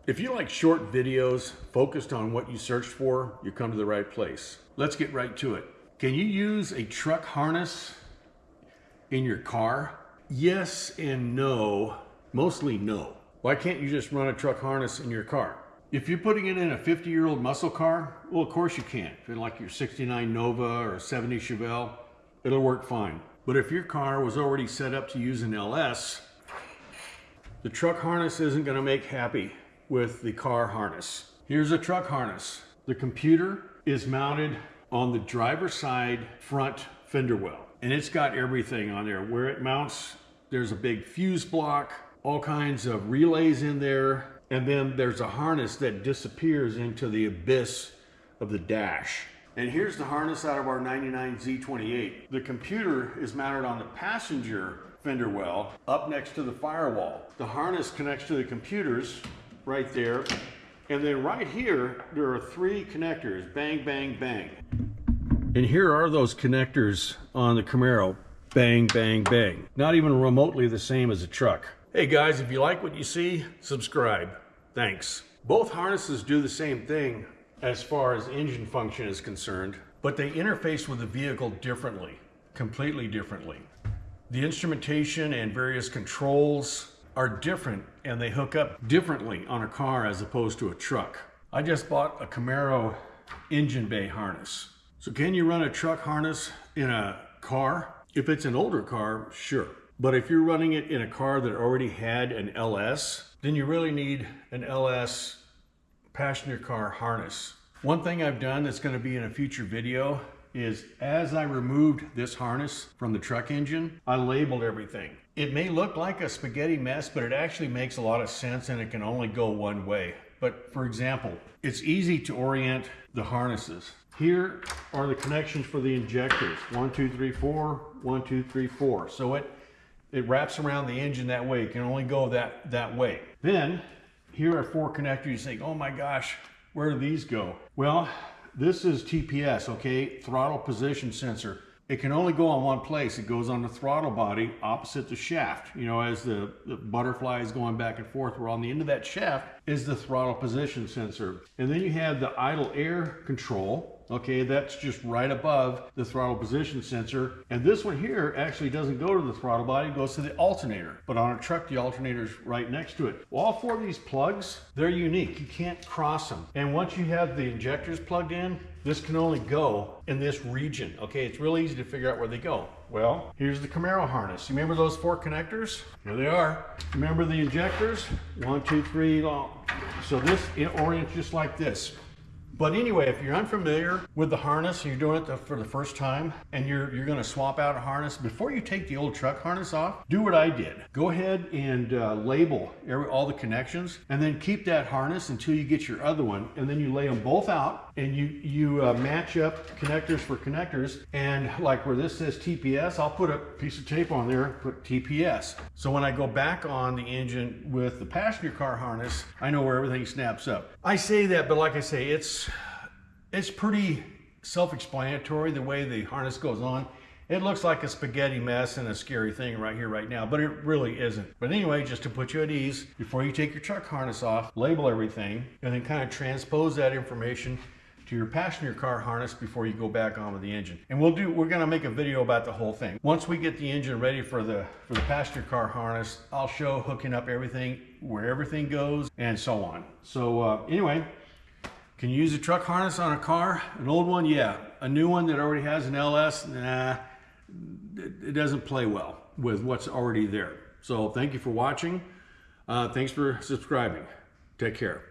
If you like short videos focused on what you searched for, you come to the right place. Let's get right to it. Can you use a truck harness in your car? Yes and no. Mostly no. Why can't you just run a truck harness in your car? If you're putting it in a 50-year-old muscle car, well, of course you can. If you're like your 69 Nova or 70 Chevelle, it'll work fine. But if your car was already set up to use an LS, the truck harness isn't going to make happy with the car harness. Here's a truck harness. The computer is mounted on the driver's side front fender well, and it's got everything on there. Where it mounts, there's a big fuse block, all kinds of relays in there, and then there's a harness that disappears into the abyss of the dash. And here's the harness out of our 99 Z28. The computer is mounted on the passenger fender well up next to the firewall. The harness connects to the computers right there, and then right here there are 3 connectors. Bang, bang, bang. And here are those connectors on the Camaro. Bang, bang, bang. Not even remotely the same as a truck. Hey guys, if you like what you see, subscribe. Thanks. Both harnesses do the same thing as far as engine function is concerned, but they interface with the vehicle differently, completely differently. The instrumentation and various controls are different, and they hook up differently on a car as opposed to a truck. I just bought a Camaro engine bay harness. So can you run a truck harness in a car? If it's an older car, sure. But if you're running it in a car that already had an LS, then you really need an LS passenger car harness. One thing I've done that's going to be in a future video is, as I removed this harness from the truck engine, I labeled everything. It may look like a spaghetti mess, but it actually makes a lot of sense, and it can only go one way. But for example, it's easy to orient the harnesses. Here are the connections for the injectors. 1, 2, 3, 4, 1, 2, 3, 4. So it wraps around the engine that way. It can only go that way. Then here are 4 connectors. You think, oh my gosh, where do these go? Well, this is TPS, okay? Throttle position sensor. It can only go on one place. It goes on the throttle body opposite the shaft. You know, as the butterfly is going back and forth, where on the end of that shaft is the throttle position sensor. And then you have the idle air control. Okay, that's just right above the throttle position sensor. And this one here actually doesn't go to the throttle body, it goes to the alternator. But on a truck, the alternator's right next to it. Well, all 4 of these plugs, they're unique. You can't cross them. And once you have the injectors plugged in, this can only go in this region. Okay, it's really easy to figure out where they go. Well, here's the Camaro harness. You remember those 4 connectors? Here they are. Remember the injectors? 1, 2, 3 long. So this, it orients just like this. But anyway, if you're unfamiliar with the harness and you're doing it for the first time, and you're going to swap out a harness, before you take the old truck harness off, do what I did. Go ahead and label all the connections, and then keep that harness until you get your other one, and then you lay them both out, and you match up connectors for connectors. And like where this says TPS, I'll put a piece of tape on there, put TPS. So when I go back on the engine with the passenger car harness, I know where everything snaps up. I say that, but like I say, it's pretty self-explanatory the way the harness goes on. It looks like a spaghetti mess and a scary thing right here, right now, but it really isn't. But anyway, just to put you at ease, before you take your truck harness off, label everything, and then kind of transpose that information to your passenger car harness before you go back on with the engine. And we're gonna make a video about the whole thing. Once we get the engine ready for the passenger car harness, I'll show hooking up everything, where everything goes, and so on. So anyway, can you use a truck harness on a car? An old one, yeah. A new one that already has an LS, nah, it doesn't play well with what's already there. So thank you for watching. Thanks for subscribing. Take care.